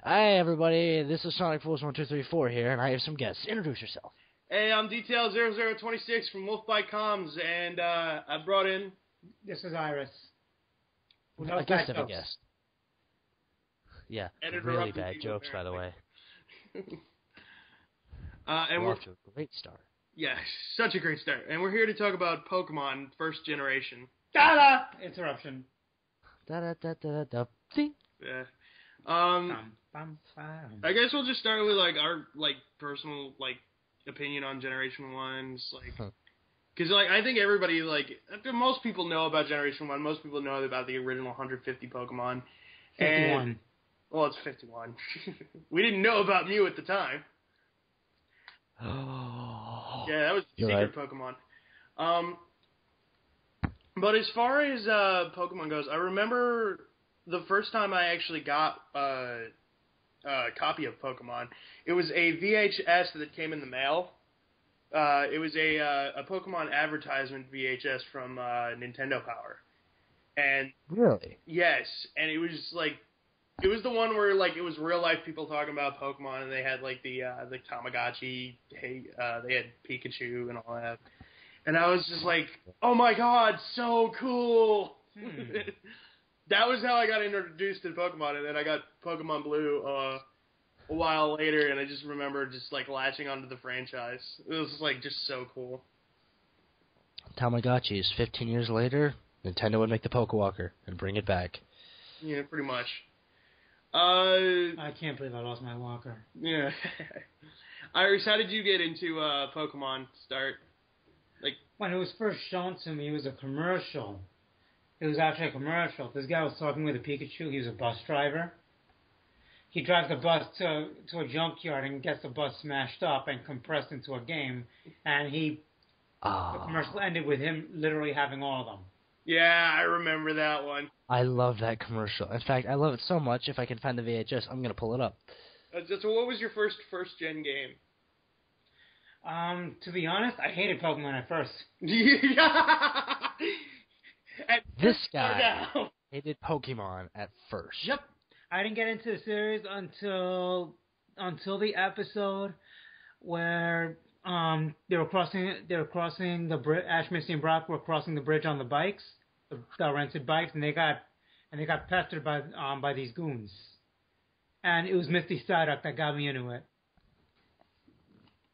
Hi everybody, this is Sonic12334 here, and I have some guests. Introduce yourself. Hey, I'm Dtales0026 from Wolfbitecommentaries, and I brought in... This is Iris. I guess I have a guest. Yeah, really bad jokes, apparently. by the way. And we're off to a great start. Yeah, such a great start. And we're here to talk about Pokemon first generation. Da-da! Interruption. Da-da-da-da-da. See? Yeah. Bum, bum, bum. I guess we'll just start with our personal opinion on Generation 1's because I think everybody most people know about Generation 1. Most people know about the original 150 Pokemon. 51. Well, it's 51. We didn't know about Mew at the time. Yeah, that was secret Pokemon. But as far as Pokemon goes, I remember the first time I actually got a copy of Pokemon. It was a VHS that came in the mail. It was a Pokemon advertisement VHS from Nintendo Power. And really? Yes, and it was it was the one where it was real life people talking about Pokemon, and they had the Tamagotchi, they had Pikachu and all that. And I was just like, oh my god, so cool! That was how I got introduced to Pokemon, and then I got Pokemon Blue a while later, and I just remember just latching onto the franchise. It was just so cool. Tamagotchis. 15 years later, Nintendo would make the Pokewalker and bring it back. Yeah, pretty much. I can't believe I lost my walker. Yeah. Iris, how did you get into Pokemon start? When it was first shown to me, it was a commercial. It was actually a commercial. This guy was talking with a Pikachu. He was a bus driver. He drives the bus to a junkyard and gets the bus smashed up and compressed into a game. And the commercial ended with him literally having all of them. Yeah, I remember that one. I love that commercial. In fact, I love it so much, if I can find the VHS, I'm going to pull it up. So what was your first gen game? To be honest, I hated Pokemon at first. This guy hated Pokemon at first. Yep. I didn't get into the series until the episode where they were crossing the bridge. Ash, Misty, and Brock were crossing the bridge on the bikes, the rented bikes, and they got pestered by these goons. And it was Misty Psyduck that got me into it.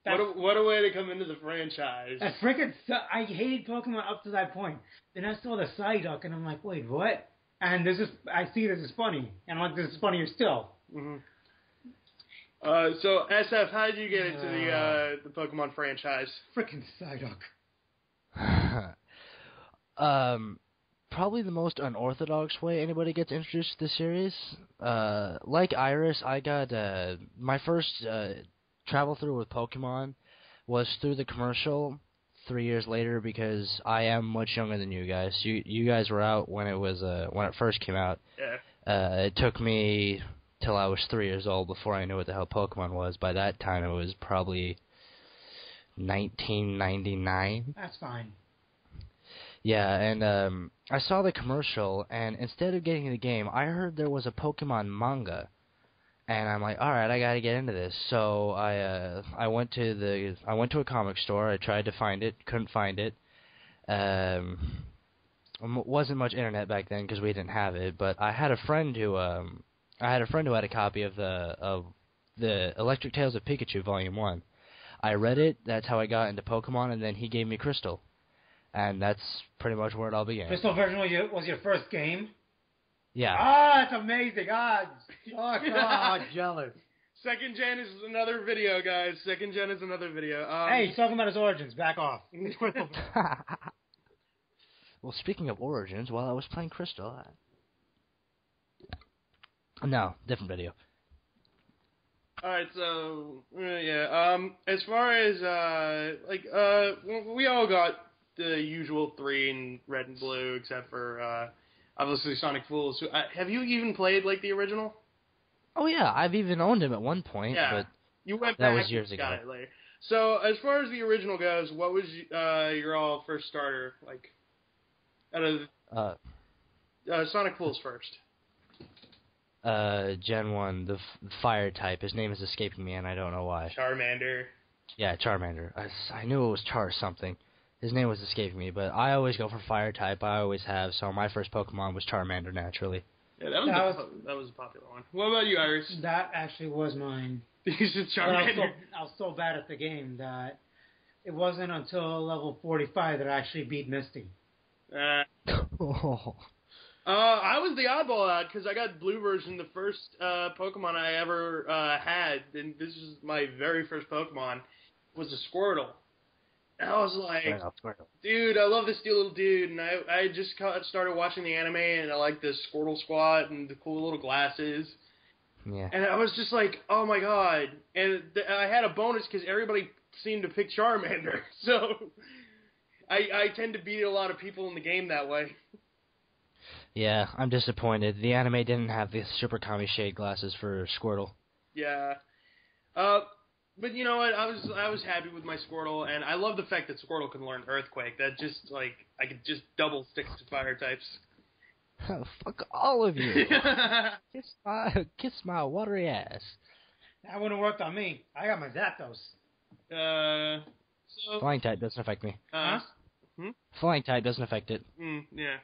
What a way to come into the franchise. I hated Pokemon up to that point. Then I saw the Psyduck, and I'm like, wait, what? And I see this is funny. And I'm like, this is funnier still. Mm-hmm. So, SF, how did you get into the Pokemon franchise? Frickin' Psyduck. Probably the most unorthodox way anybody gets introduced to the series. Like Iris, I got my first travel through with Pokemon was through the commercial 3 years later, because I am much younger than you guys. You guys were out when it first came out. Yeah. It took me till I was 3 years old before I knew what the hell Pokemon was. By that time, it was probably 1999. That's fine. Yeah, and I saw the commercial, and instead of getting the game, I heard there was a Pokemon manga. And I'm like, all right, I got to get into this. So I went to a comic store. I tried to find it, couldn't find it. Wasn't much internet back then because we didn't have it. But I had a friend who had a copy of the Electric Tales of Pikachu Volume 1. I read it. That's how I got into Pokemon, and then he gave me Crystal, and that's pretty much where it all began. Crystal version was your first game? Yeah. That's amazing. God, jealous. Second gen is another video, guys. Second gen is another video. Hey, he's talking about his origins. Back off. Well, speaking of origins, while I was playing Crystal... No, different video. Alright, so... Yeah, as far as, we all got the usual 3 in Red and Blue, except for... obviously, Sonic Fools. Have you even played, the original? Oh, yeah. I've even owned him at one point, but you went that back was years ago. Got it later. So, as far as the original goes, what was your all first starter, out of Sonic Fool's first. Gen 1, the fire type. His name is escaping me, and I don't know why. Charmander. Yeah, Charmander. I knew it was Char something. His name was escaping me, but I always go for fire type. I always have, so my first Pokemon was Charmander, naturally. Yeah, that was a popular one. What about you, Iris? That actually was mine. Charmander. I was so bad at the game that it wasn't until level 45 that I actually beat Misty. I was the oddball out because I got blue version, the first Pokemon I ever had, and this is my very first Pokemon, was a Squirtle. And I was like, dude, I love this little dude, and I just started watching the anime, and I like the Squirtle Squad and the cool little glasses. Yeah. And I was just like, oh my god. And I had a bonus because everybody seemed to pick Charmander, so I tend to beat a lot of people in the game that way. Yeah, I'm disappointed. The anime didn't have the Super Kami Shade glasses for Squirtle. Yeah. But you know what? I was happy with my Squirtle, and I love the fact that Squirtle can learn Earthquake. That just, like, I could just double stick to fire types. Oh, fuck all of you. Kiss my watery ass. That wouldn't have worked on me. I got my Zapdos. Flying type doesn't affect me. Flying type doesn't affect it. Yeah.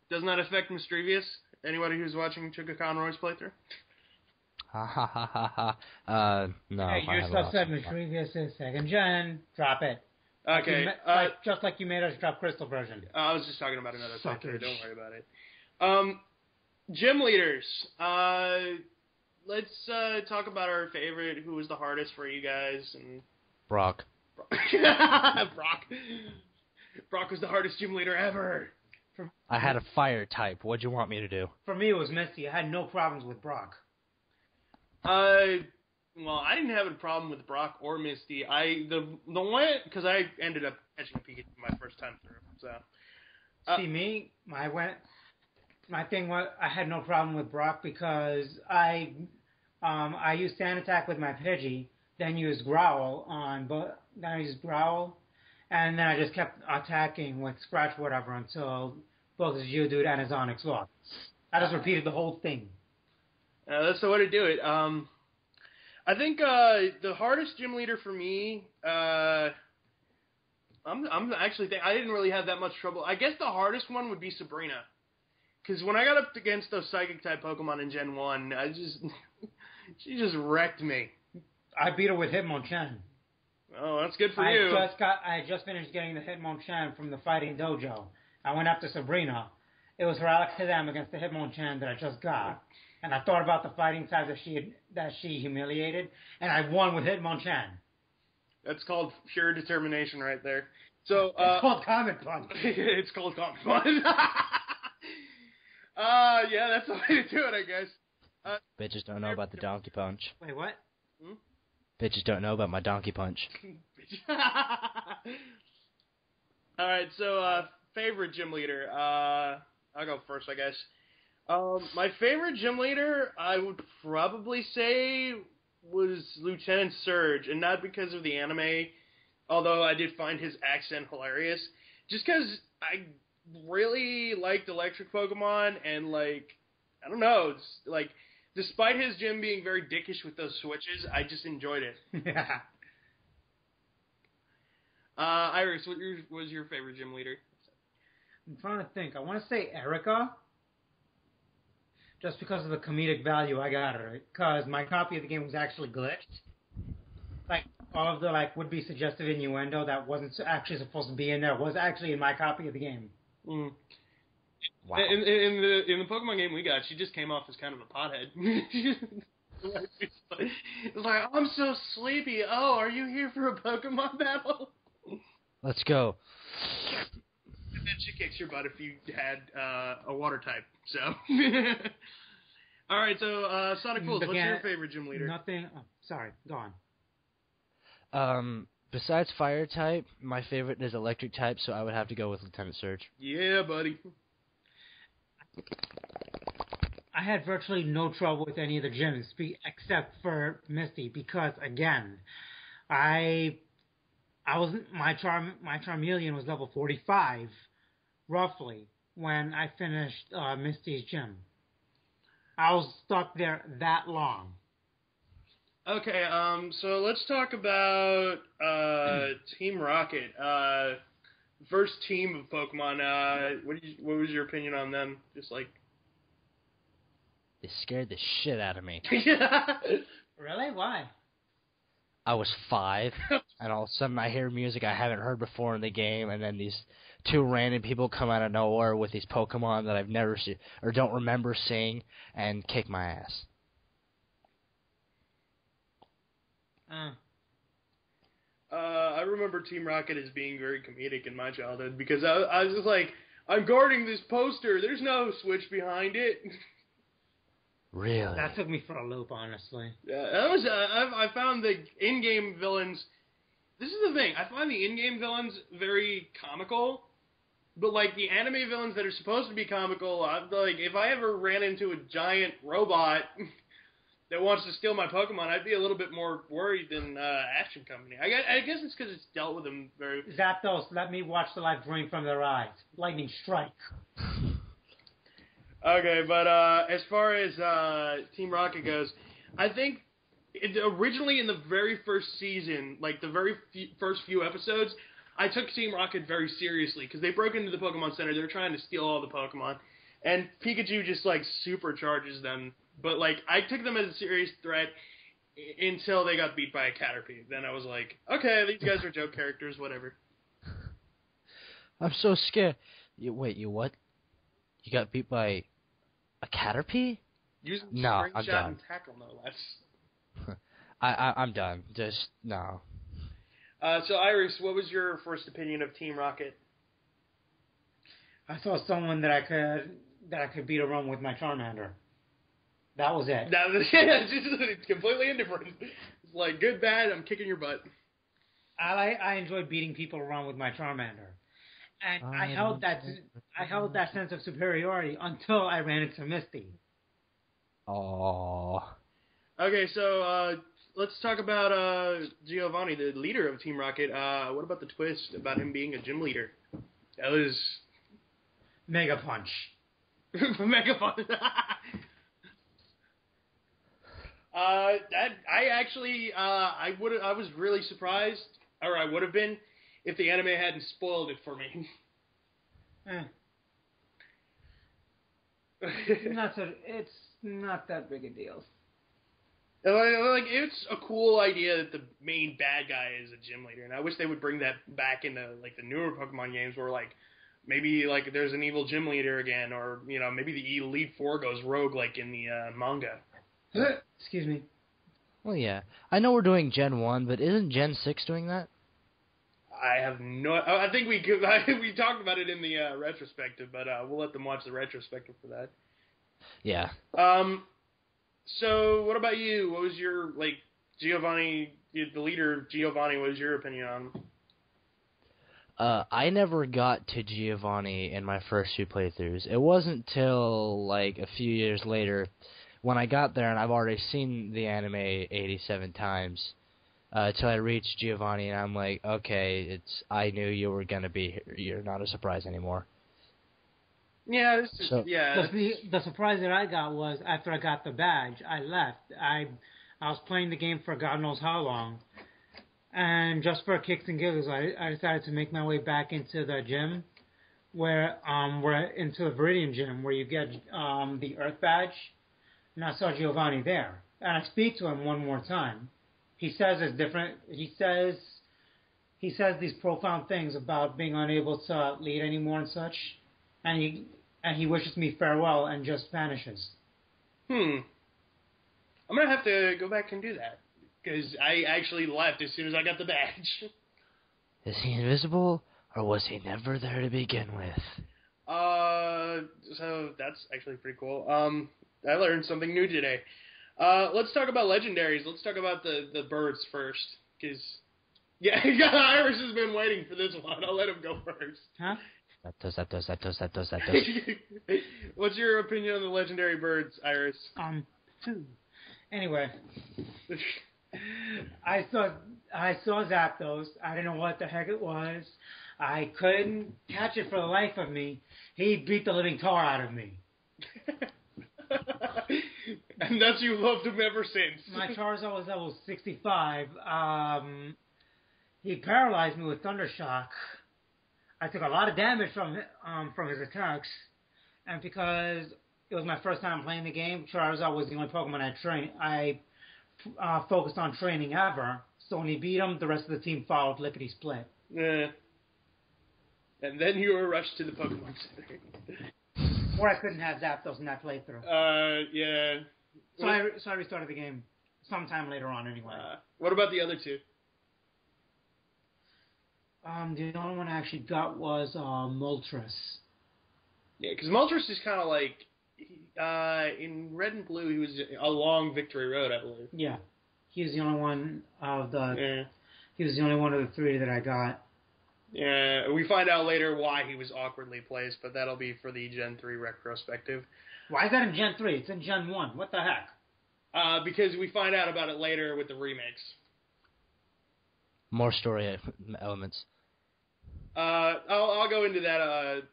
Does not affect Mischievous? Anybody who's watching Chugga Conroy's playthrough? No. Hey, you just said Mischievous is second gen. Drop it. Okay. Just like you made us drop Crystal version. I was just talking about another playthrough. Don't worry about it. Gym leaders. Let's talk about our favorite. Who was the hardest for you guys? And Brock. Brock was the hardest gym leader ever. I had a fire type. What'd you want me to do? For me, it was Misty. I had no problems with Brock. Well, I didn't have a problem with Brock or Misty. The one, because I ended up catching a Pikachu my first time through. So, see me, my thing was I had no problem with Brock because I used Sand Attack with my Pidgey, then used Growl and then I just kept attacking with Scratch whatever until both his Geodude and his Onix lost. I just repeated the whole thing. That's the way to do it. I think the hardest gym leader for me, I'm actually I didn't really have that much trouble. I guess the hardest one would be Sabrina, because when I got up against those Psychic type Pokemon in Gen 1, she just wrecked me. I beat her with Hitmonchan. Oh, that's good for you. I just finished getting the Hitmonchan from the Fighting Dojo. I went after Sabrina. It was her Alakazam against the Hitmonchan that I just got. And I thought about the fighting types that she humiliated, and I won with Hitmonchan. That's called pure determination right there. So it's called Comet Punch. It's called Comet Punch. Yeah, that's the way to do it, I guess. Bitches don't know about the Donkey Punch. Wait, what? Bitches don't know about my Donkey Punch. Alright, so favorite gym leader. I'll go first, I guess. My favorite gym leader, I would probably say, was Lieutenant Surge, and not because of the anime, although I did find his accent hilarious, just because I really liked electric Pokemon, and, like, I don't know, it's, like, despite his gym being very dickish with those switches, I just enjoyed it. Yeah. Iris, what was your favorite gym leader? I'm trying to think. I want to say Erica, just because of the comedic value I got her. Because my copy of the game was actually glitched. Like, all of the, would-be suggestive innuendo that wasn't actually supposed to be in there was actually in my copy of the game. Mm. Wow. In the Pokemon game we got, she just came off as kind of a pothead. It's like, I'm so sleepy. Oh, are you here for a Pokemon battle? Let's go. And then she kicks your butt if you had a water type. So, all right. So, Sonic Fools, what's your favorite gym leader? Nothing. Oh, sorry, go on. Besides fire type, my favorite is electric type, so I would have to go with Lieutenant Surge. Yeah, buddy. I had virtually no trouble with any of the gyms except for Misty because, again, my Charmeleon was level 45, roughly, when I finished Misty's gym. I was stuck there that long. Okay, so let's talk about Team Rocket. First team of Pokemon. What was your opinion on them? Just like They scared the shit out of me. Really? Why? I was 5, and all of a sudden I hear music I haven't heard before in the game, and then these 2 random people come out of nowhere with these Pokemon that I've never seen or don't remember seeing, and kick my ass. I remember Team Rocket as being very comedic in my childhood because I was just like, I'm guarding this poster. There's no switch behind it. Really? That took me for a loop, honestly. Yeah, that was. I found the in-game villains. This is the thing. I find the in-game villains very comical, but like the anime villains that are supposed to be comical, like if I ever ran into a giant robot that wants to steal my Pokemon, I'd be a little bit more worried than Action Company. I guess it's because it's dealt with them very. Zapdos, let me watch the light drain from their eyes. Lightning strike. Okay, but as far as Team Rocket goes, I think originally in the very first season, like the very first few episodes, I took Team Rocket very seriously because they broke into the Pokemon Center. They were trying to steal all the Pokemon, and Pikachu just like supercharges them. But like I took them as a serious threat until they got beat by a Caterpie. Then I was like, okay, these guys are joke characters, whatever. I'm so scared. Wait, you what? You got beat by a Caterpie? Using No, spring I'm shot done. and tackle, no less. I'm done. Just no. So Iris, what was your first opinion of Team Rocket? I saw someone that I could beat around with my Charmander. That was it. It's completely indifferent. It's like good, bad. I'm kicking your butt. I enjoyed beating people around with my Charmander, and I held that sense of superiority until I ran into Misty. Oh. Okay, so let's talk about Giovanni, the leader of Team Rocket. What about the twist about him being a gym leader? That was Mega Punch. Mega Punch. That I actually I was really surprised, or I would have been, if the anime hadn't spoiled it for me. It's not that big a deal. Like it's a cool idea that the main bad guy is a gym leader, and I wish they would bring that back into like the newer Pokemon games, where like maybe like there's an evil gym leader again, or you know maybe the Elite Four goes rogue like in the manga. Excuse me. Well, yeah. I know we're doing Gen 1, but isn't Gen 6 doing that? I have no. I think we talked about it in the retrospective, but we'll let them watch the retrospective for that. Yeah. So what about you? What was your Giovanni, the leader Giovanni? What was your opinion on him? I never got to Giovanni in my first 2 playthroughs. It wasn't till like a few years later when I got there, and I've already seen the anime 87 times, till I reached Giovanni, and I'm like, okay, I knew you were gonna be here. You're not a surprise anymore. Yeah, The surprise that I got was after I got the badge, I left. I was playing the game for God knows how long, and just for kicks and giggles, I decided to make my way back into the gym, into the Viridian gym where you get the Earth badge, and I saw Giovanni there, and I speak to him one more time. He says it's different. He says these profound things about being unable to lead anymore and such, and he wishes me farewell and just vanishes. I'm gonna have to go back and do that because I actually left as soon as I got the badge. Is he invisible, or was he never there to begin with? So that's actually pretty cool. I learned something new today. Let's talk about legendaries. Let's talk about the birds first, because Iris has been waiting for this one. I'll let him go first. Huh? That. What's your opinion on the legendary birds, Iris? Anyway, I saw Zapdos. I didn't know what the heck it was. I couldn't catch it for the life of me. He beat the living tar out of me. And thus you've loved him ever since. My Charizard was level 65. He paralyzed me with Thunder Shock. I took a lot of damage from his attacks, and because it was my first time playing the game, Charizard was the only Pokemon I focused on training ever. So when he beat him, the rest of the team followed lickety split. Yeah. And then you were rushed to the Pokemon Center. Or I couldn't have Zapdos in that playthrough. Yeah. So I restarted the game sometime later on anyway. What about the other two? The only one I actually got was Moltres. Yeah, because Moltres is kind of like, in Red and Blue, he was along Victory Road, I believe. Yeah. He was the only one of He was the only one of the three that I got. Yeah, we find out later why he was awkwardly placed, but that'll be for the Gen 3 retrospective. Why is that in Gen 3? It's in Gen 1. What the heck? Because we find out about it later with the remakes. More story elements. I'll go into that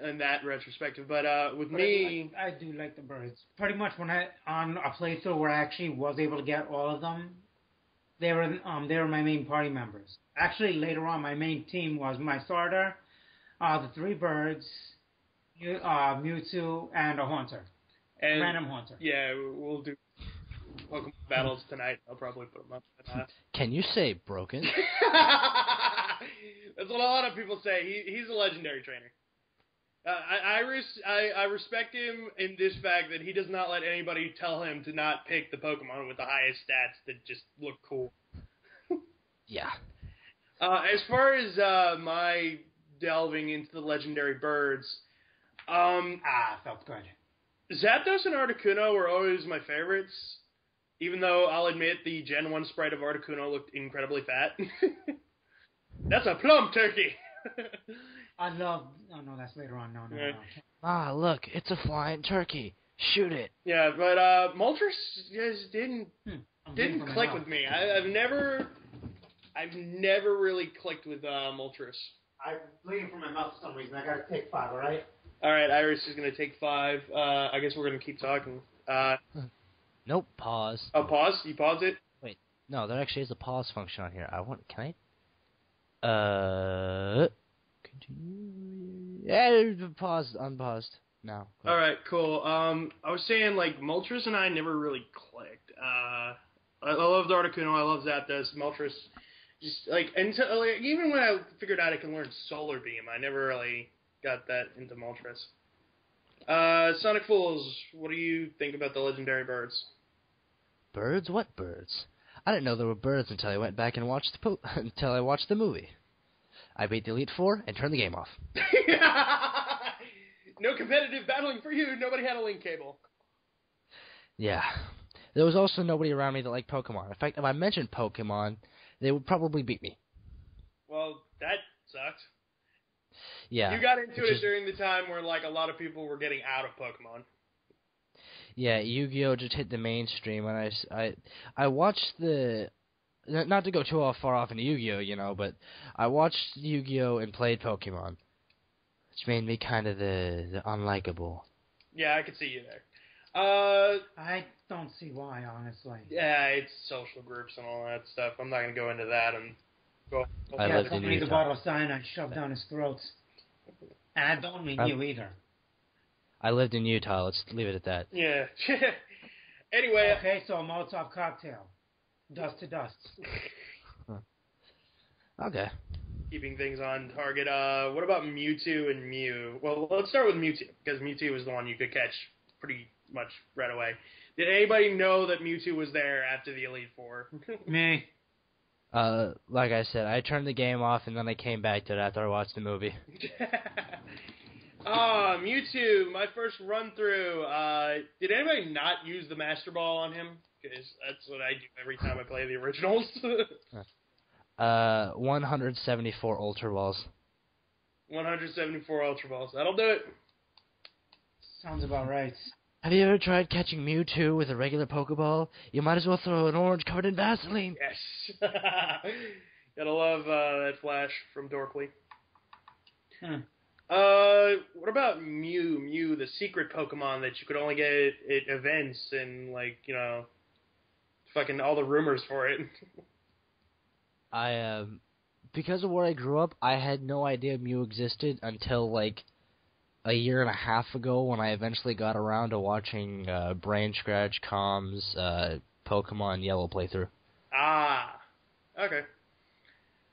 in that retrospective, but with me... I do like the birds. Pretty much when on a playthrough where I actually was able to get all of them, they were my main party members. Actually, later on, my main team was my starter, the three birds, Mewtwo, and a Haunter. And random Haunter. Yeah, we'll do Pokemon battles tonight. I'll probably put them up. Can you say broken? That's what a lot of people say. He's a legendary trainer. I respect him in this fact that he does not let anybody tell him to not pick the Pokemon with the highest stats that just look cool. Yeah. As far as my delving into the legendary birds, felt good. Zapdos and Articuno were always my favorites, even though I'll admit the Gen 1 sprite of Articuno looked incredibly fat. That's a plum turkey! Oh no, that's later on. No. Look, it's a flying turkey. Shoot it. Yeah, but Moltres just didn't click with me. I've never really clicked with Moltres. I'm bleeding from my mouth for some reason. I gotta take 5, alright? Alright, Iris is gonna take 5. I guess we're gonna keep talking. Nope, pause. Oh, pause? You pause it? Wait, no, there actually is a pause function on here. Can I? Continue. Yeah, pause, unpaused. Now. Alright, cool. I was saying, like, Moltres and I never really clicked. I loved Articuno, I love Zapdos. Moltres, just, like, until, like, even when I figured out I can learn Solar Beam, I never really got that into Moltres. Sonic Fools, what do you think about the legendary birds? Birds? What birds? I didn't know there were birds until I went back and watched until I watched the movie. I beat the Elite Four and turned the game off. No competitive battling for you. Nobody had a link cable. Yeah. There was also nobody around me that liked Pokemon. In fact, if I mentioned Pokemon, they would probably beat me. Well, that sucked. Yeah. You got into it during the time where, like, a lot of people were getting out of Pokemon. Yeah, Yu-Gi-Oh! Just hit the mainstream, and I watched the... Not to go too far off into Yu-Gi-Oh!, but I watched Yu-Gi-Oh! And played Pokemon, which made me kind of the unlikable. Yeah, I could see you there. I don't see why, honestly. Yeah, it's social groups and all that stuff. I'm not going to go into that and go... Somebody the bottle of cyanide shoved down his throat. And I don't mean you either. I lived in Utah. Let's leave it at that. Yeah. Anyway. Okay, so a Molotov cocktail. Dust to dust. Okay. Keeping things on target. What about Mewtwo and Mew? Well, let's start with Mewtwo, because Mewtwo was the one you could catch pretty much right away. Did anybody know that Mewtwo was there after the Elite Four? Me. Like I said, I turned the game off and then I came back to it after I watched the movie. Mewtwo, my first run through. Did anybody not use the Master Ball on him? Because that's what I do every time I play the originals. 174 Ultra Balls. 174 Ultra Balls. That'll do it. Sounds about right. Have you ever tried catching Mewtwo with a regular Pokeball? You might as well throw an orange covered in Vaseline. Yes. Gotta love that flash from Dorkly. What about Mew? Mew, the secret Pokemon that you could only get at events and, like, you know, fucking all the rumors for it. Because of where I grew up, I had no idea Mew existed until, like, a year and a half ago when I eventually got around to watching Brain Scratch Com's Pokemon Yellow playthrough. Ah, okay.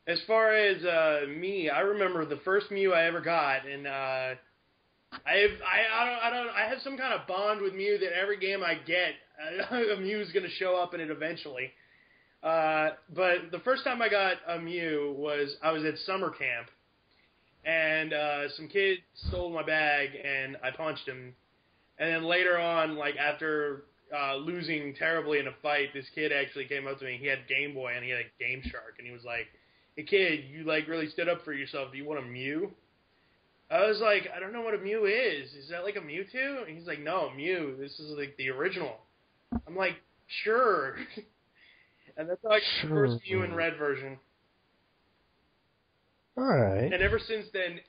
As far as me, I remember the first Mew I ever got, and I have some kind of bond with Mew that every game I get, a Mew's gonna show up in it eventually. But the first time I got a Mew was I was at summer camp, and some kid stole my bag, and I punched him. And then later on, like after losing terribly in a fight, this kid actually came up to me. He had Game Boy and he had a Game Shark, and he was like, "Hey kid, you like really stood up for yourself. Do you want a Mew?" I was like, "I don't know what a Mew is. Is that like a Mewtwo?" And he's like, "No, Mew. This is like the original." I'm like, "Sure." And that's how I got the first Mew in red version. Alright. And ever since then,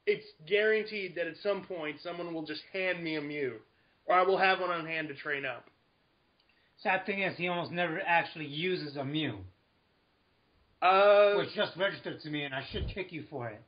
it's guaranteed that at some point someone will just hand me a Mew, or I will have one on hand to train up. Sad thing is, he almost never actually uses a Mew. Which just registered to me, and I should kick you for it.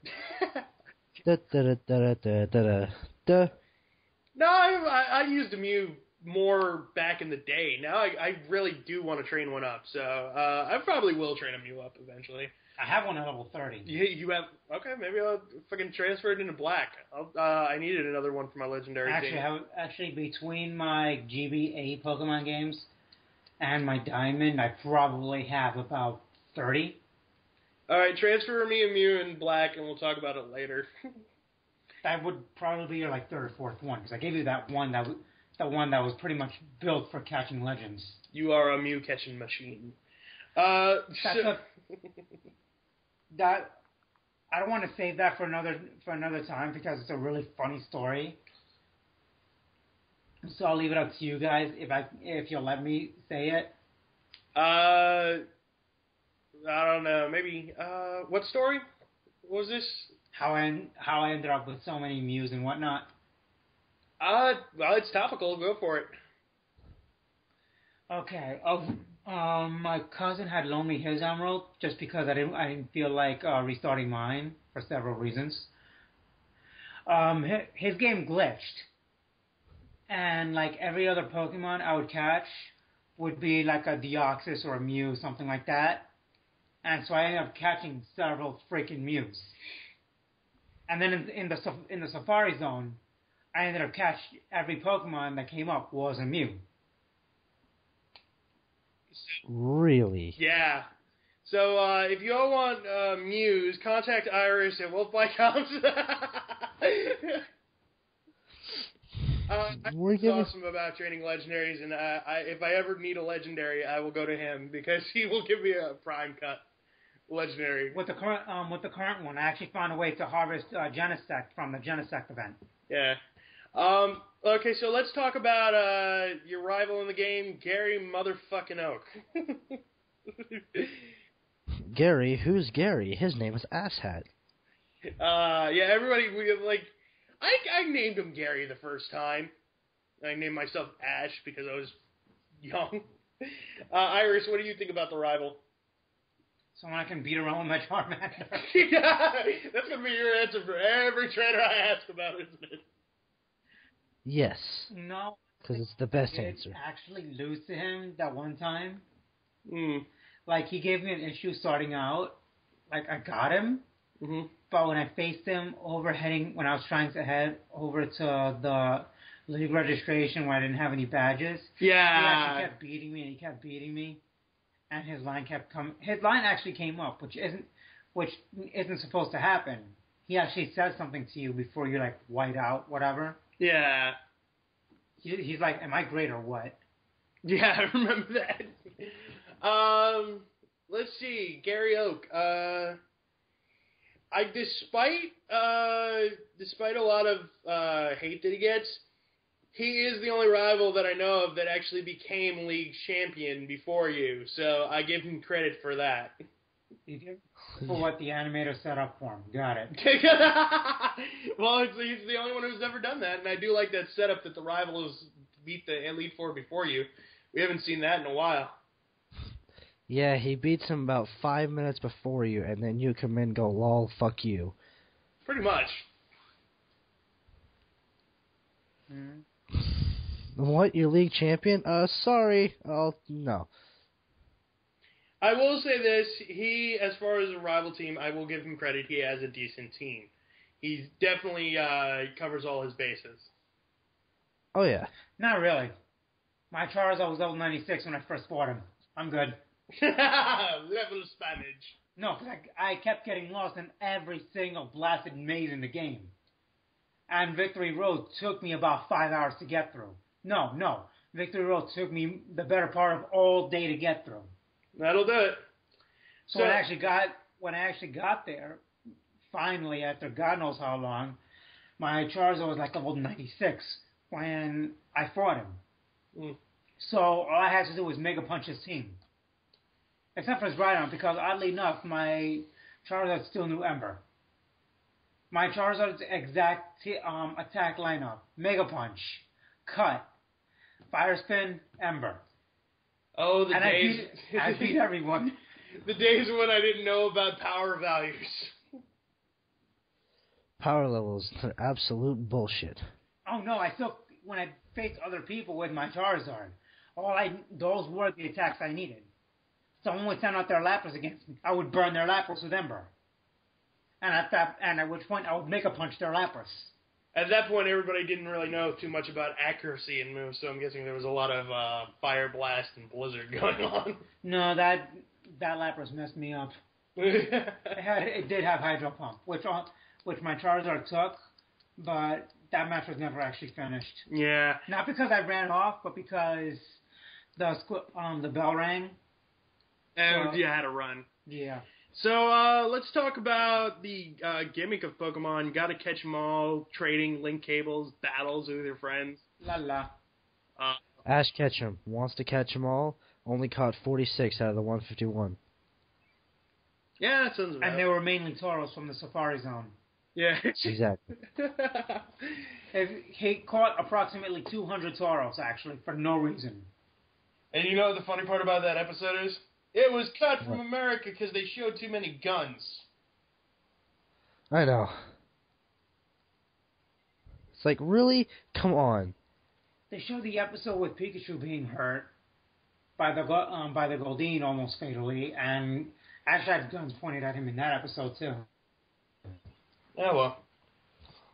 No, I used a Mew more back in the day. Now I really do want to train one up, so I probably will train a Mew up eventually. I have one at level 30. You have? Okay, maybe I'll fucking transfer it into black. I needed another one for my legendary team. Actually, between my GBA Pokemon games and my Diamond, I probably have about 30. Alright, transfer me a Mew in black, and we'll talk about it later. That would probably be your like third or fourth one, because I gave you that one that was pretty much built for catching legends. You are a Mew catching machine. That I don't want to save that for another time because it's a really funny story. So I'll leave it up to you guys if you'll let me say it. I don't know. Maybe what story? What was this? How I ended up with so many Mews and whatnot. Well, it's topical. Go for it. Okay. My cousin had loaned me his emerald just because I didn't feel like restarting mine for several reasons. His game glitched, and like every other Pokemon I would catch would be like a Deoxys or a Mew, something like that. And so I ended up catching several freaking Mews. And then in the Safari Zone, I ended up catching every Pokemon that came up was a Mew. Really? Yeah. So if you all want Mews, contact Iris at Wolfbitecommentaries. He's awesome about training legendaries, and if I ever need a legendary, I will go to him because he will give me a prime cut legendary. With the current one, I actually found a way to harvest Genesect from the Genesect event. Yeah. Okay, so let's talk about your rival in the game, Gary motherfucking Oak. Gary? Who's Gary? His name is Asshat. Yeah, everybody, I named him Gary the first time. I named myself Ash because I was young. Iris, what do you think about the rival? Someone I can beat around with my Charmander. Yeah, that's going to be your answer for every trainer I ask about, isn't it? Yes. No. Because it's the best I answer. Actually lose to him that one time. Mm. Like, he gave me an issue starting out. Like, I got him. Mm-hmm. But when I faced him when I was trying to head over to the league registration where I didn't have any badges, yeah, he actually kept beating me, and he kept beating me, and his line kept coming. His line actually came up, which isn't supposed to happen. He actually says something to you before you're like white out, whatever. Yeah. He's like, "Am I great or what?" Yeah, I remember that. Let's see, Gary Oak. Despite a lot of hate that he gets, he is the only rival that I know of that actually became league champion before you. So I give him credit for that. For what the animator set up for him. Got it. Well, he's the only one who's ever done that, and I do like that setup that the rivals beat the Elite Four before you. We haven't seen that in a while. Yeah, he beats him about 5 minutes before you, and then you come in and go, lol, fuck you. Pretty much. What, your league champion? Sorry. No. I will say this, he, as far as a rival team, I will give him credit, he has a decent team. He's definitely covers all his bases. Oh, yeah. Not really. My Charizard was level 96 when I first bought him. I'm good. Level Spanish. No, because I kept getting lost in every single blasted maze in the game. And Victory Road took me about 5 hours to get through. No. Victory Road took me the better part of all day to get through. That'll do it. So when I actually got there, finally, after God knows how long, my Charizard was like level 96 when I fought him. So all I had to do was Mega Punch his team. Except for his right arm, because oddly enough, my Charizard still knew Ember. My Charizard's exact attack lineup: Mega Punch, Cut, Fire Spin, Ember. Oh, the days. I beat everyone. The days when I didn't know about power values. Power levels are absolute bullshit. Oh no, when I faced other people with my Charizard, those were the attacks I needed. Someone would send out their Lapras against me. I would burn their Lapras with Ember. And at which point I would Mega Punch their Lapras. At that point, everybody didn't really know too much about accuracy in moves, so I'm guessing there was a lot of Fire Blast and Blizzard going on. No, that Lapras messed me up. It did have Hydro Pump, which my Charizard took, but that match was never actually finished. Yeah. Not because I ran off, but because the bell rang. And you had to run. Yeah. So let's talk about the gimmick of Pokemon. You gotta catch them all, trading link cables, battles with your friends. La. Ash Ketchum wants to catch them all, only caught 46 out of the 151. Yeah, that sounds about. And they were mainly Tauros from the Safari Zone. Yeah. Exactly. He caught approximately 200 Tauros, actually, for no reason. And you know what the funny part about that episode is? It was cut from America because they showed too many guns. I know. It's like, really? Come on. They showed the episode with Pikachu being hurt by the Goldeen almost fatally, and Asshat's guns pointed at him in that episode too. Oh well.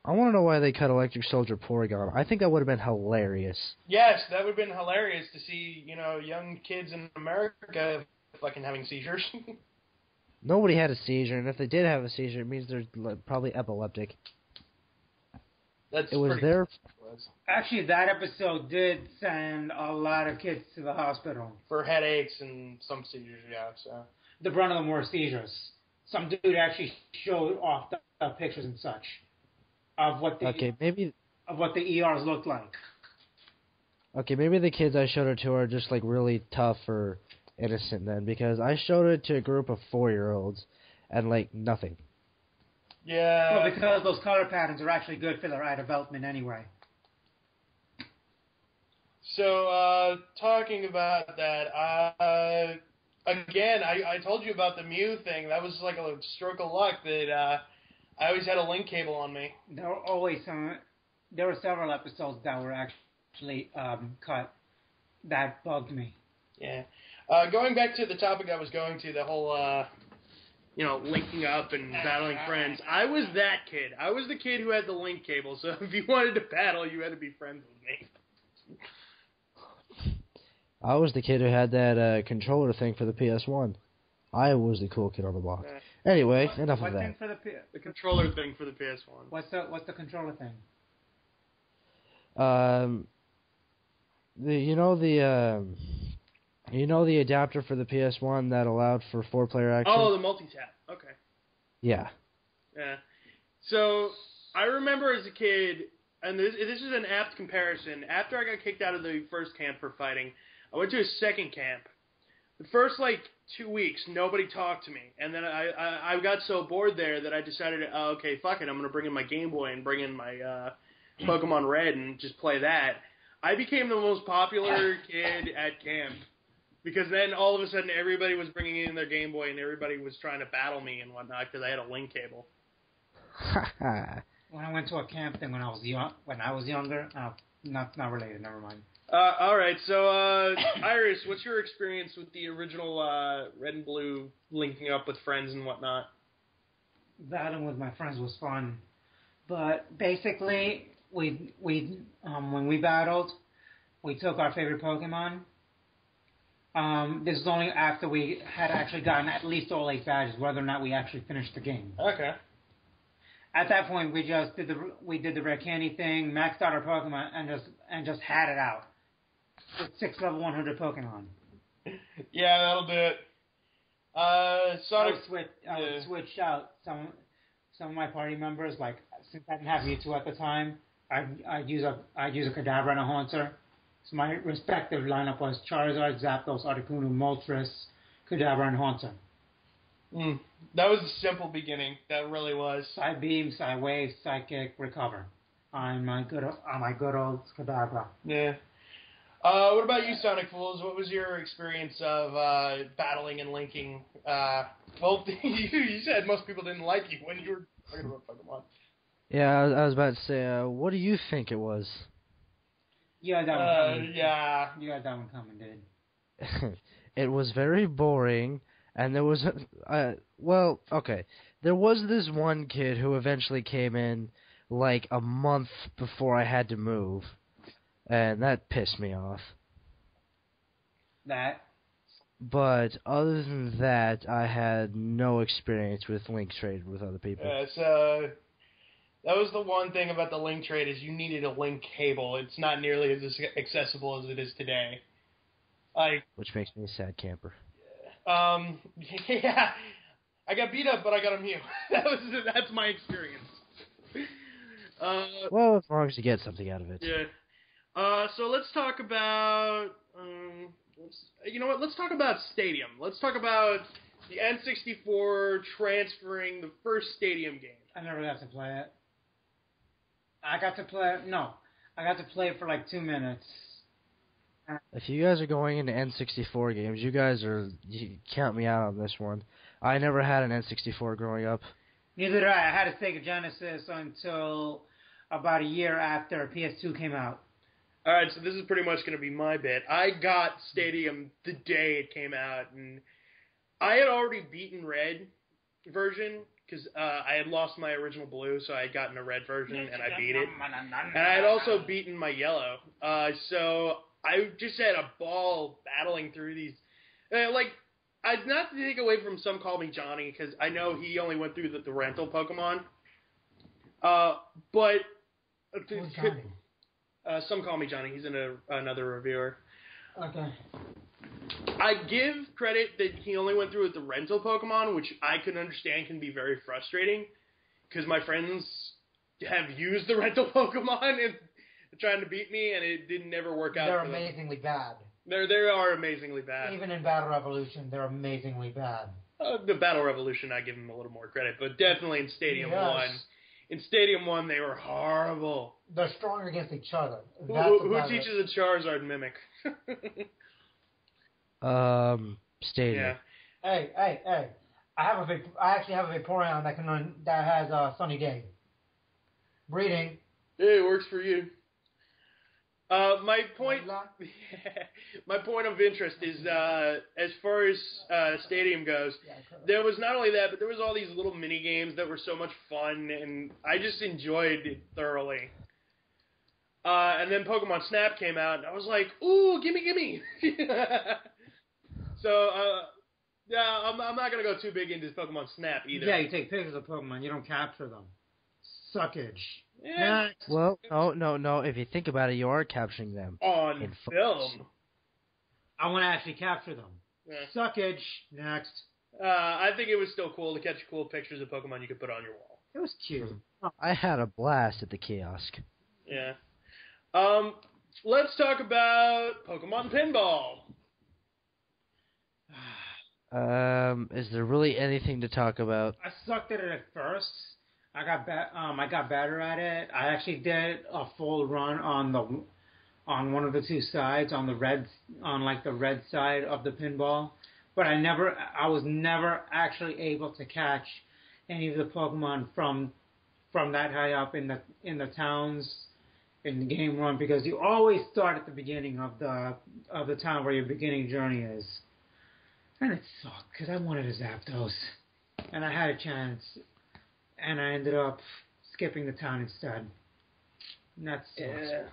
I want to know why they cut Electric Soldier Porygon. I think that would have been hilarious. Yes, that would have been hilarious to see, young kids in America fucking having seizures. Nobody had a seizure, and if they did have a seizure, it means they're probably epileptic. It was their... Actually, that episode did send a lot of kids to the hospital. For headaches and some seizures, yeah, so. The brunt of them were seizures. Some dude actually showed off the pictures and such of what the ERs looked like. Okay, maybe the kids I showed it to are just, really tough or innocent then, because I showed it to a group of 4-year-olds, and, nothing. Yeah. Well, because those color patterns are actually good for their eye development anyway. So, talking about that, again, I told you about the Mew thing. That was like a stroke of luck that I always had a link cable on me. There were several episodes that were actually cut that bugged me. Yeah. Going back to the topic I was going to, the whole, linking up and battling friends. I was that kid. I was the kid who had the link cable, so if you wanted to battle, you had to be friends with me. I was the kid who had that controller thing for the PS1. I was the cool kid on the block. Anyway, enough of that. The controller thing for the PS1. What's the controller thing? The adapter for the PS1 that allowed for 4-player action? Oh, the multi-tap. Okay. Yeah. Yeah. So, I remember as a kid, and this is an apt comparison, after I got kicked out of the first camp for fighting, I went to a second camp the first, 2 weeks, nobody talked to me. And then I got so bored there that I decided, okay, fuck it, I'm going to bring in my Game Boy and bring in my Pokemon Red and just play that. I became the most popular kid at camp. Because then all of a sudden everybody was bringing in their Game Boy and everybody was trying to battle me and whatnot because I had a link cable. When I went to a camp thing when I was younger, not related. Never mind. All right, so Iris, what's your experience with the original Red and Blue linking up with friends and whatnot? Battling with my friends was fun, but basically when we battled, we took our favorite Pokemon. This is only after we had actually gotten at least all 8 badges, whether or not we actually finished the game. Okay. At that point, we just did the Red Candy thing, maxed out our Pokemon, and just had it out with 6 level 100 Pokemon. Yeah, that'll do it. Sonic. I would switch out some of my party members. Like since I didn't have Mewtwo at the time, I'd use a Kadabra and a Haunter. So my respective lineup was Charizard, Zapdos, Articuno, Moltres, Kadabra, and Haunter. That was a simple beginning. That really was. Side Beam, Side Wave, Psychic, Recover. On my good old Kadabra. Yeah. What about you, Sonic Fools? What was your experience of battling and linking? Well, you said most people didn't like you when you were talking about Pokemon. Yeah, I was about to say, what do you think it was? You had that one coming. Yeah. You had that one coming, dude. It was very boring, and there was there was this one kid who eventually came in like a month before I had to move, and that pissed me off. But other than that, I had no experience with link trade with other people. Yeah, so that was the one thing about the link trade is you needed a link cable. It's not nearly as accessible as it is today. Which makes me a sad camper. Yeah, I got beat up, but I got a Mew. That's my experience. Well, as long as you get something out of it. Yeah. So let's talk about. You know what? Let's talk about Stadium. Let's talk about the N64 transferring the first Stadium game. I never got to play it. I got to play it for like 2 minutes. If you guys are going into N64 games, you count me out on this one. I never had an N64 growing up. Neither did I. I had a Sega Genesis until about a year after PS2 came out. Alright, so this is pretty much going to be my bit. I got Stadium the day it came out, and I had already beaten Red version, because I had lost my original Blue, so I had gotten a Red version, and I beat it. And I had also beaten my Yellow. So I just had a ball battling through these. I'd not to take away from Some Call Me Johnny, because I know he only went through the rental Pokemon. But Some Call Me Johnny. He's another reviewer. Okay. I give credit that he only went through with the rental Pokemon, which I can understand can be very frustrating, because my friends have used the rental Pokemon and trying to beat me, and it didn't ever work out. They're amazingly bad. They are amazingly bad. Even in Battle Revolution, they're amazingly bad. The Battle Revolution, I give them a little more credit, but definitely in Stadium 1. In Stadium 1, they were horrible. They're stronger against each other. Who teaches a Charizard mimic? Stadium. Yeah. Hey! I actually have a Vaporeon that has Sunny Day. Breeding. Hey, it works for you. My point of interest is, as far as Stadium goes, there was not only that, but there was all these little mini games that were so much fun, and I just enjoyed it thoroughly. And then Pokemon Snap came out, and I was like, "Ooh, gimme!" So, yeah, I'm not gonna go too big into Pokemon Snap either. Yeah, you take pictures of Pokemon, you don't capture them. Suckage. Yeah. Well, no. If you think about it, you are capturing them On film. I want to actually capture them. Yeah. Suckage. Next. I think it was still cool to catch cool pictures of Pokemon you could put on your wall. It was cute. I had a blast at the kiosk. Yeah. Let's talk about Pokemon Pinball. Is there really anything to talk about? I sucked at it at first. I got better at it. I actually did a full run on one of the two sides, on the red side of the pinball, but I was never actually able to catch any of the Pokemon from that high up in the towns in the game run, because you always start at the beginning of the town where your beginning journey is. And it sucked, because I wanted to Zapdos. And I had a chance, and I ended up skipping the town instead. And that sucks. Yeah.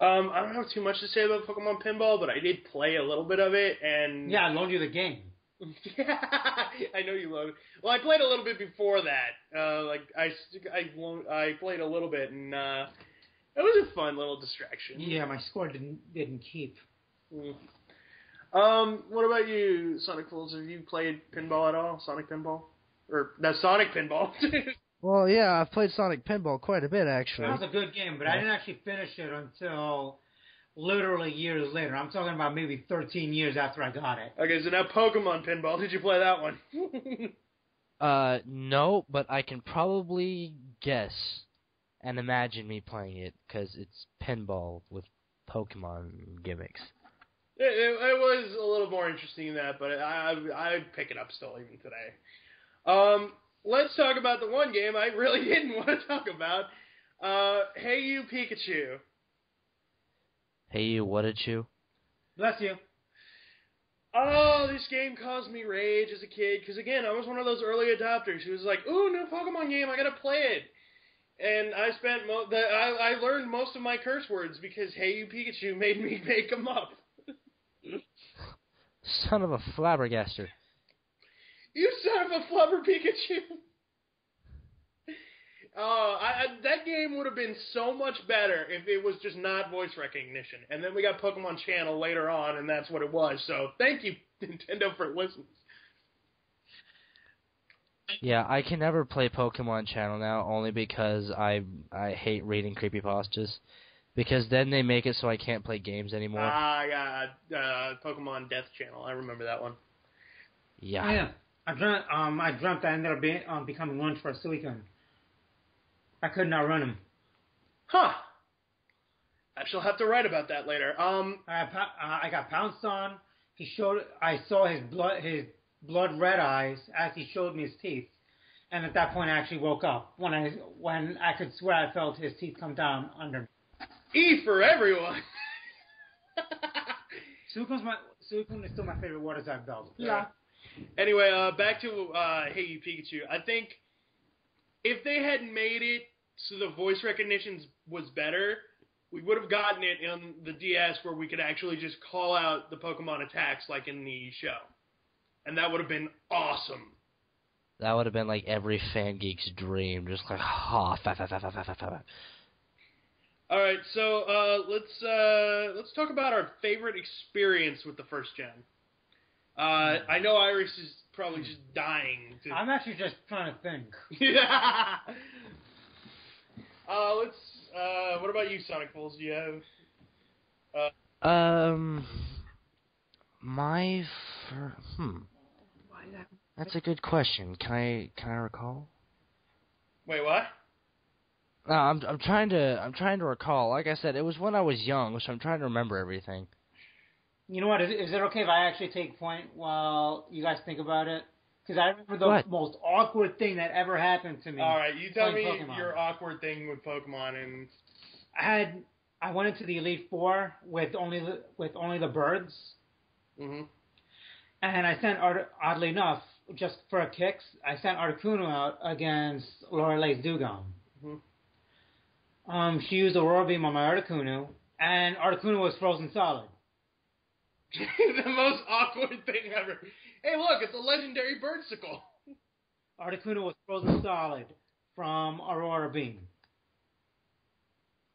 I don't have too much to say about Pokemon Pinball, but I did play a little bit of it, and... Yeah, I loaned you the game. I know you loaned it. Well, I played a little bit before that. I played a little bit, and it was a fun little distraction. Yeah, my score didn't keep. Mm. What about you, Sonic Fools? Have you played pinball at all? Sonic Pinball? Or, that's Sonic Pinball. Well, yeah, I've played Sonic Pinball quite a bit, actually. That was a good game, but I didn't actually finish it until literally years later. I'm talking about maybe 13 years after I got it. Okay, so now Pokemon Pinball. Did you play that one? No, but I can probably guess and imagine me playing it, because it's pinball with Pokemon gimmicks. It was a little more interesting than that, but I'd pick it up still even today. Let's talk about the one game I really didn't want to talk about. Hey You Pikachu. Hey You, what did you? Bless you. Oh, this game caused me rage as a kid, because again, I was one of those early adopters who was like, ooh, new Pokemon game, I gotta play it. And I spent, I learned most of my curse words because Hey You Pikachu made me make them up. Son of a flabbergaster. You son of a flubber, Pikachu! That game would have been so much better if it was just not voice recognition. And then we got Pokemon Channel later on, and that's what it was. So thank you, Nintendo, for listening. Yeah, I can never play Pokemon Channel now, only because I hate reading creepypastas. Because then they make it so I can't play games anymore. Yeah, Pokemon Death Channel. I remember that one. Yeah. Oh, yeah. I dreamt I ended up becoming lunch for a Suicune. I could not run him. Huh. I shall have to write about that later. I got pounced on. I saw his blood red eyes as he showed me his teeth, and at that point I actually woke up when I could swear I felt his teeth come down under me. E for everyone. Suicune is still my favorite water type dog. Yeah. Anyway, back to Hey You Pikachu. I think if they had made it so the voice recognition was better, we would have gotten it in the DS where we could actually just call out the Pokemon attacks like in the show. And that would have been awesome. That would have been like every fan geek's dream. Just like, Alright, so let's talk about our favorite experience with the first gen. I know Iris is probably just dying to... I'm actually just trying to think. What about you, Sonic Fools? Do you have... That's a good question. Can I recall? Wait, what? No, I'm trying to recall. Like I said, it was when I was young, so I'm trying to remember everything. You know what? Is it okay if I actually take point while you guys think about it? Because I remember the most awkward thing that ever happened to me. All right, you tell me Pokemon. your awkward thing with Pokemon. And I went into the Elite Four with only the birds. Mm-hmm. And I sent, oddly enough, just for a kicks, I sent Articuno out against Lorelei's Dugong. Mm-hmm. She used Aurora Beam on my Articuno, and Articuno was frozen solid. The most awkward thing ever. Hey, look, it's a legendary birdsicle. Articuno was frozen solid from Aurora Beam.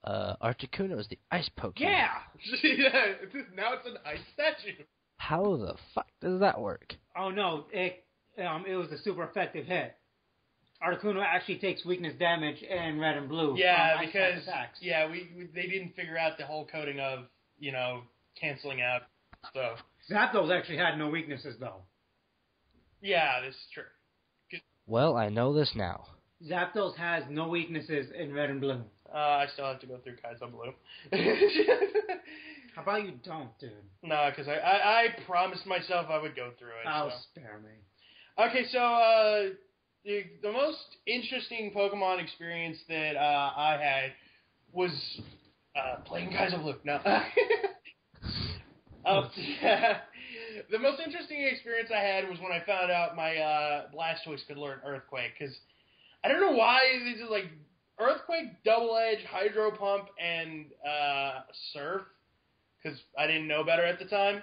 Articuno is the ice Pokemon. Yeah! Now it's an ice statue. How the fuck does that work? Oh no, it was a super effective hit. Articuno actually takes weakness damage in red and blue. Yeah, because they didn't figure out the whole coding of canceling out stuff. Zapdos actually had no weaknesses, though. Yeah, this is true. Well, I know this now. Zapdos has no weaknesses in red and blue. I still have to go through Kaizo Blue. How about you don't, dude? No, because I promised myself I would go through it. Oh, so. spare me. Okay, so the most interesting Pokemon experience that I had was playing Kaizo Blue. No. The most interesting experience I had was when I found out my Blastoise could learn Earthquake, because I don't know why these are like Earthquake, Double Edge, Hydro Pump, and Surf, because I didn't know better at the time.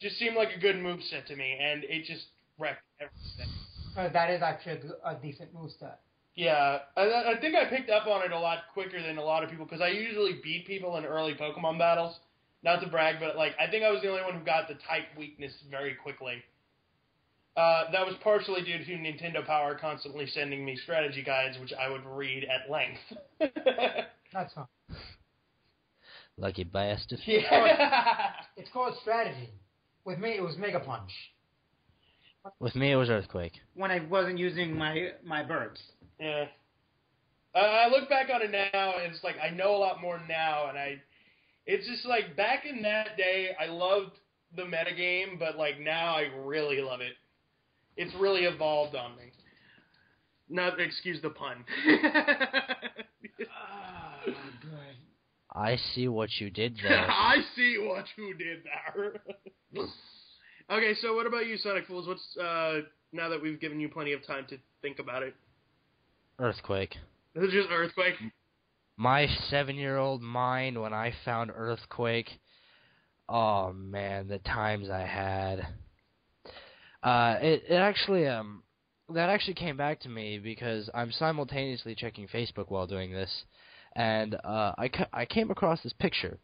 Just seemed like a good moveset to me, and it just wrecked everything. That is actually a decent moveset. Yeah, I think I picked up on it a lot quicker than a lot of people, because I usually beat people in early Pokemon battles. Not to brag, but like I think I was the only one who got the type weakness very quickly. That was partially due to Nintendo Power constantly sending me strategy guides, which I would read at length. That's fine. Lucky bastard. Yeah. It's called strategy. With me, it was Mega Punch. With me, it was Earthquake. When I wasn't using my birds. Yeah. I look back on it now, and it's like I know a lot more now, and it's just like back in that day, I loved the metagame, but like now I really love it. It's really evolved on me. Not excuse the pun. Good. I see what you did there. I see what you did there. Okay, so what about you, Sonic Fools? What's now that we've given you plenty of time to think about it? Earthquake. Is it just Earthquake? My 7-year-old mind, when I found Earthquake, oh man, the times I had. It actually that actually came back to me because I'm simultaneously checking Facebook while doing this, and I came across this picture.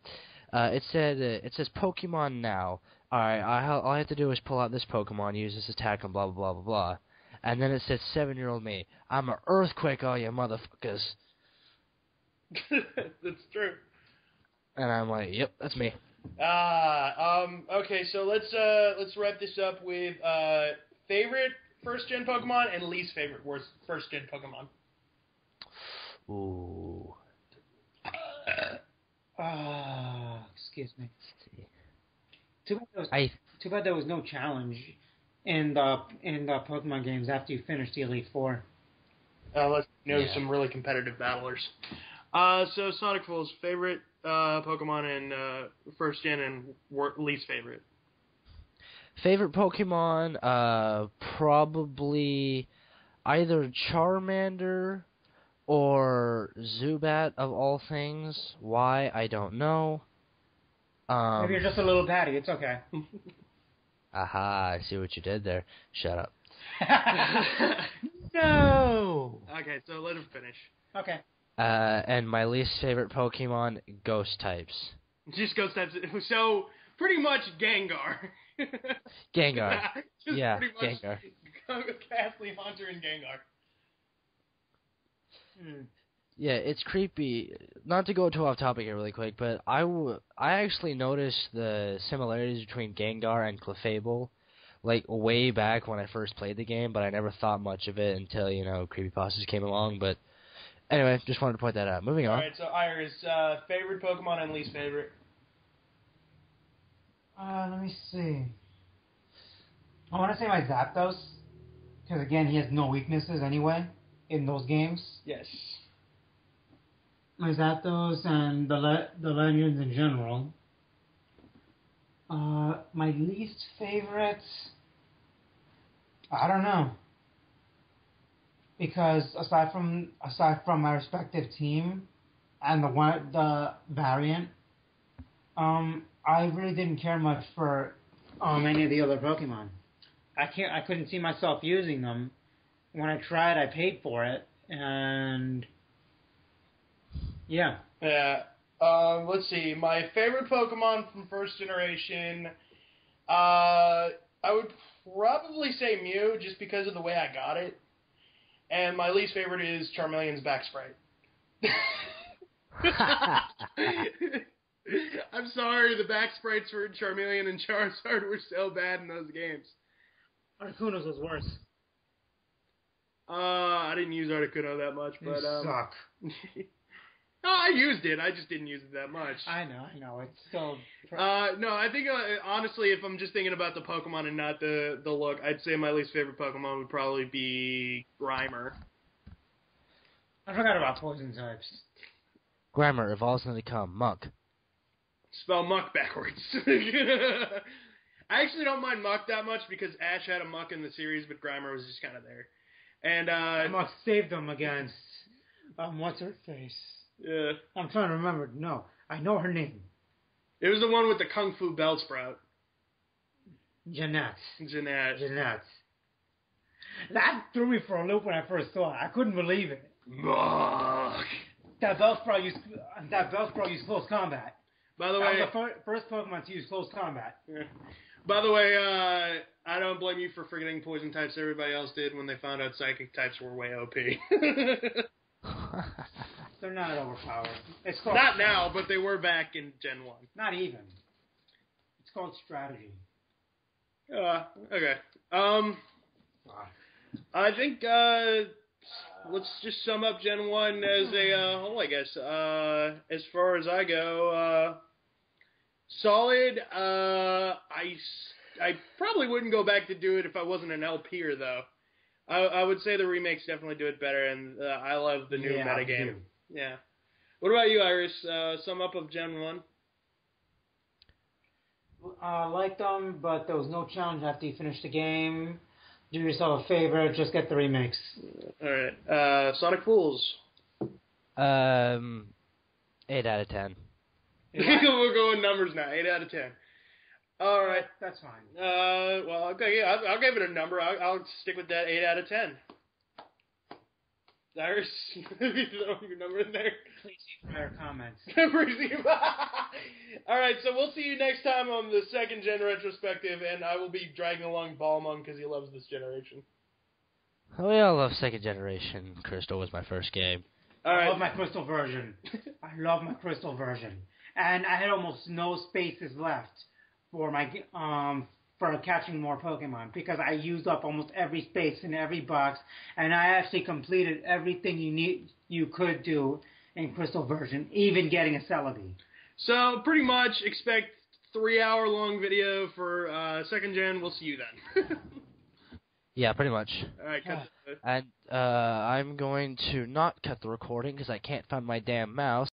It says Pokemon now. All right, all I have to do is pull out this Pokemon, use this attack, and blah blah blah blah blah. And then it says 7-year-old me. I'm an Earthquake, all you motherfuckers. That's true. And I'm like, yep, that's me. Okay, so let's wrap this up with favorite first-gen Pokemon and least favorite first-gen Pokemon. Ooh. Excuse me. Let's see. Too bad there was no challenge in the Pokemon games after you finished the Elite Four. Let's know some really competitive battlers. So Sonic Fools, favorite Pokemon and first gen and least favorite. Favorite Pokemon, probably either Charmander or Zubat of all things. Why, I don't know. Maybe you're just a little patty. It's okay. Aha, I see what you did there. Shut up. No! Okay, so let him finish. Okay. And my least favorite Pokemon, Ghost types. Just Ghost types. So, pretty much Gengar. Gengar. Yeah, pretty much Gengar. Ghastly Hunter and Gengar. Yeah, it's creepy. Not to go too off topic here really quick, but I actually noticed the similarities between Gengar and Clefable, like, way back when I first played the game, but I never thought much of it until, creepypastas came along, but anyway, just wanted to point that out. Moving on. Alright, so Iris, favorite Pokemon and least favorite? Let me see. I want to say my Zapdos, because again, he has no weaknesses anyway in those games. Yes. My Zapdos and the Lanyards in general. My least favorite, I don't know, because aside from my respective team and the variant, I really didn't care much for any of the other Pokemon. I couldn't see myself using them. When I tried, I paid for it, and yeah. Yeah. Let's see. My favorite Pokemon from first generation, I would probably say Mew, just because of the way I got it. And my least favorite is Charmeleon's back sprite. I I'm sorry, the back sprites for Charmeleon and Charizard were so bad in those games. Articuno's was worse. I didn't use Articuno that much, but You suck. No, I used it. I just didn't use it that much. I know. It's still. No, I think honestly, if I'm just thinking about the Pokemon and not the look, I'd say my least favorite Pokemon would probably be Grimer. I forgot about poison types. Grimer evolves into become Muck. Spell Muck backwards. I actually don't mind Muck that much because Ash had a Muck in the series, but Grimer was just kind of there. And Muck saved them against what's her face? Yeah. I'm trying to remember. No, I know her name. It was the one with the Kung Fu Bellsprout. Jeanette. That threw me for a loop when I first saw it. I couldn't believe it. Muck. That Bellsprout used close combat. By the way, that was the first Pokemon to use close combat. Yeah. By the way, I don't blame you for forgetting poison types. Everybody else did when they found out psychic types were way OP. They're not overpowered. It's called not now, but they were back in Gen 1. Not even. It's called strategy. Okay. I think let's just sum up Gen 1 as a whole, I guess. As far as I go, solid. I probably wouldn't go back to do it if I wasn't an LPer, though. I would say the remakes definitely do it better, and I love the new metagame. Yeah. What about you, Iris? Sum up of Gen 1? I liked them, but there was no challenge after you finish the game. Do yourself a favor, just get the remakes. Alright. Sonic Fools? 8 out of 10. We'll go in numbers now. 8 out of 10. All right. That's fine. Well, okay, yeah, I'll give it a number. I'll stick with that 8 out of 10. Iris, throw your number in there. Please leave your comments. All right, so we'll see you next time on the second gen retrospective, and I will be dragging along Balmung because he loves this generation. We all love second generation. Crystal was my first game. All right. I love my Crystal version. And I had almost no spaces left for my for catching more Pokemon because I used up almost every space in every box, and I actually completed everything you could do in Crystal version, even getting a Celebi. So pretty much expect 3-hour long video for second gen. We'll see you then. Yeah, pretty much. All right, cut. And I'm going to not cut the recording because I can't find my damn mouse.